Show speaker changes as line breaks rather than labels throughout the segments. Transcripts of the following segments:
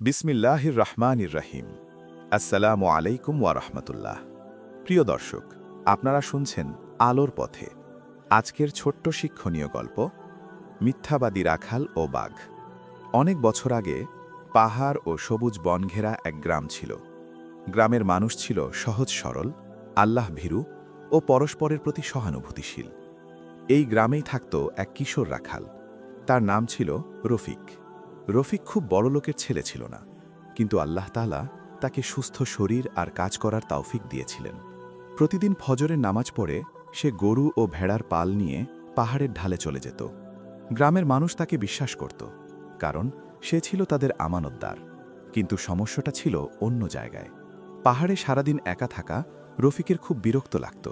বিসমিল্লাহির রহমানির রহিম। আসসালামু আলাইকুম ওয়া রাহমাতুল্লাহ। প্রিয় দর্শক, আপনারা শুনছেন আলোর পথে। আজকের ছোট্ট শিক্ষণীয় গল্প, মিথ্যাবাদী রাখাল ও বাঘ। অনেক বছর আগে পাহাড় ও সবুজ বন ঘেরা এক গ্রাম ছিল। গ্রামের মানুষ ছিল সহজ সরল, আল্লাহ ভীরু ও পরস্পরের প্রতি সহানুভূতিশীল। এই গ্রামেই থাকত এক কিশোর রাখাল। তার নাম ছিল রফিক। রফিক খুব বড়লোকের ছেলে ছিল না, কিন্তু আল্লাহ তাআলা তাকে সুস্থ শরীর আর কাজ করার তৌফিক দিয়েছিলেন। প্রতিদিন ফজরের নামাজ পড়ে সে গরু ও ভেড়ার পাল নিয়ে পাহাড়ের ঢালে চলে যেত। গ্রামের মানুষ তাকে বিশ্বাস করত, কারণ সে ছিল তাদের আমানতদার। কিন্তু সমস্যাটা ছিল অন্য জায়গায়। পাহাড়ে সারাদিন একা থাকা রফিকের খুব বিরক্ত লাগত।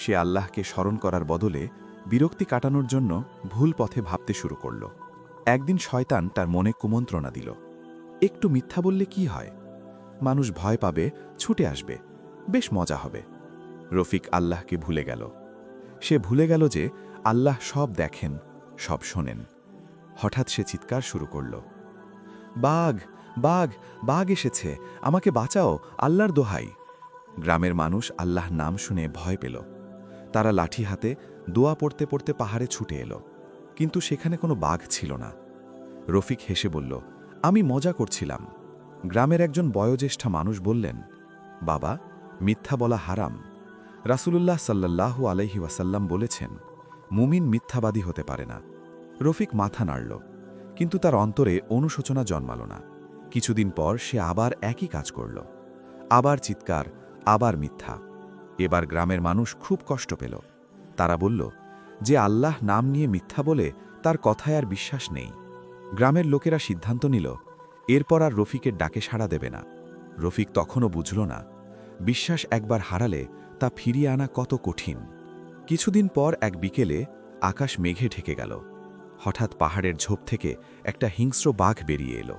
সে আল্লাহকে স্মরণ করার বদলে বিরক্তি কাটানোর জন্য ভুল পথে ভাবতে শুরু করল। একদিন শয়তান তার মনে কুমন্ত্রণা দিল, একটু মিথ্যা বললে কি হয়? মানুষ ভয় পাবে, ছুটে আসবে, বেশ মজা হবে। রফিক আল্লাহকে ভুলে গেল। সে ভুলে গেল যে আল্লাহ সব দেখেন, সব শোনেন। হঠাৎ সে চিৎকার শুরু করল, বাঘ, বাঘ, বাঘ এসেছে, আমাকে বাঁচাও, আল্লাহর দোহাই। গ্রামের মানুষ আল্লাহ নাম শুনে ভয় পেল। তারা লাঠি হাতে দোয়া পড়তে পড়তে পাহাড়ে ছুটে এলো, কিন্তু সেখানে কোনো বাঘ ছিল না। রফিক হেসে বলল, আমি মজা করছিলাম। গ্রামের একজন বয়োজ্যেষ্ঠ মানুষ বললেন, বাবা, মিথ্যা বলা হারাম। রাসূলুল্লাহ সাল্লাল্লাহু আলাইহি ওয়াসাল্লাম বলেছেন, মুমিন মিথ্যাবাদী হতে পারে না। রফিক মাথা নাড়ল, কিন্তু তার অন্তরে অনুশোচনা জন্মাল না। কিছুদিন পর সে আবার একই কাজ করল। আবার চিৎকার, আবার মিথ্যা। এবার গ্রামের মানুষ খুব কষ্ট পেল। তারা বলল, যে আল্লাহ নাম নিয়ে মিথ্যা বলে তার কথায় আর বিশ্বাস নেই। গ্রামের লোকেরা সিদ্ধান্ত নিল, এরপর আর রফিকের ডাকে সাড়া দেবে না। রফিক তখনও বুঝল না, বিশ্বাস একবার হারালে তা ফিরিয়ে আনা কত কঠিন। কিছুদিন পর এক বিকেলে আকাশ মেঘে ঢেকে গেল। হঠাৎ পাহাড়ের ঝোপ থেকে একটা হিংস্র বাঘ বেরিয়ে এলো।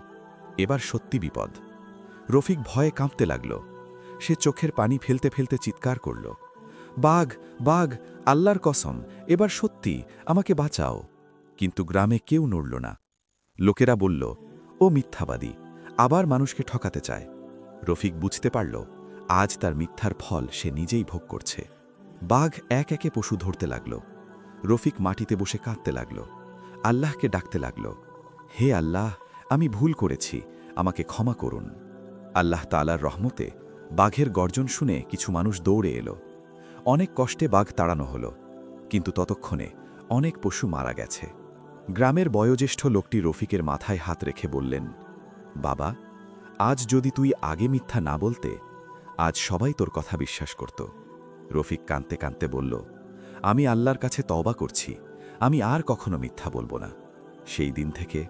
এবার সত্যি বিপদ। রফিক ভয়ে কাঁপতে লাগল। সে চোখের পানি ফেলতে ফেলতে চিৎকার করল, বাঘ, বাঘ, আল্লাহর কসম, এবার সত্যি, আমাকে বাঁচাও। কিন্তু গ্রামে কেউ নড়ল না। লোকেরা বলল, ও মিথ্যাবাদী, আবার মানুষকে ঠকাতে চায়। রফিক বুঝতে পারল, আজ তার মিথ্যার ফল সে নিজেই ভোগ করছে। বাঘ এক একে পশু ধরতে লাগল। রফিক মাটিতে বসে কাঁদতে লাগল, আল্লাহকে ডাকতে লাগল, হে আল্লাহ, আমি ভুল করেছি, আমাকে ক্ষমা করুন। আল্লাহ তাআলার রহমতে বাঘের গর্জন শুনে কিছু মানুষ দৌড়ে এলো। অনেক কষ্টে বাঘ তাড়ানো হলো, কিন্তু ততক্ষণে অনেক পশু মারা গেছে। গ্রামের বয়োজ্যেষ্ঠ লোকটি রফিকের মাথায় হাত রেখে বললেন, বাবা, আজ যদি তুই আগে মিথ্যা না বলতে, আজ সবাই তোর কথা বিশ্বাস করত। রফিক কাঁদতে কাঁদতে বলল, আমি আল্লাহর কাছে তওবা করছি, আমি আর কখনো মিথ্যা বলবো না। সেই দিন থেকে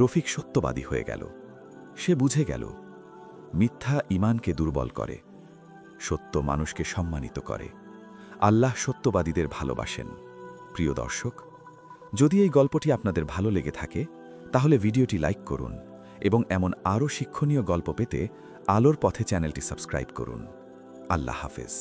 রফিক সত্যবাদী হয়ে গেল। সে বুঝে গেল, মিথ্যা ঈমানকে দুর্বল করে, সত্য মানুষকে সম্মানিত করে। আল্লাহ সত্যবাদীদের ভালোবাসেন। প্রিয় দর্শক, যদি এই গল্পটি আপনাদের ভালো লেগে থাকে, তাহলে ভিডিওটি লাইক করুন এবং এমন আরও শিক্ষণীয় গল্প পেতে আলোর পথে চ্যানেলটি সাবস্ক্রাইব করুন। আল্লাহ হাফেজ।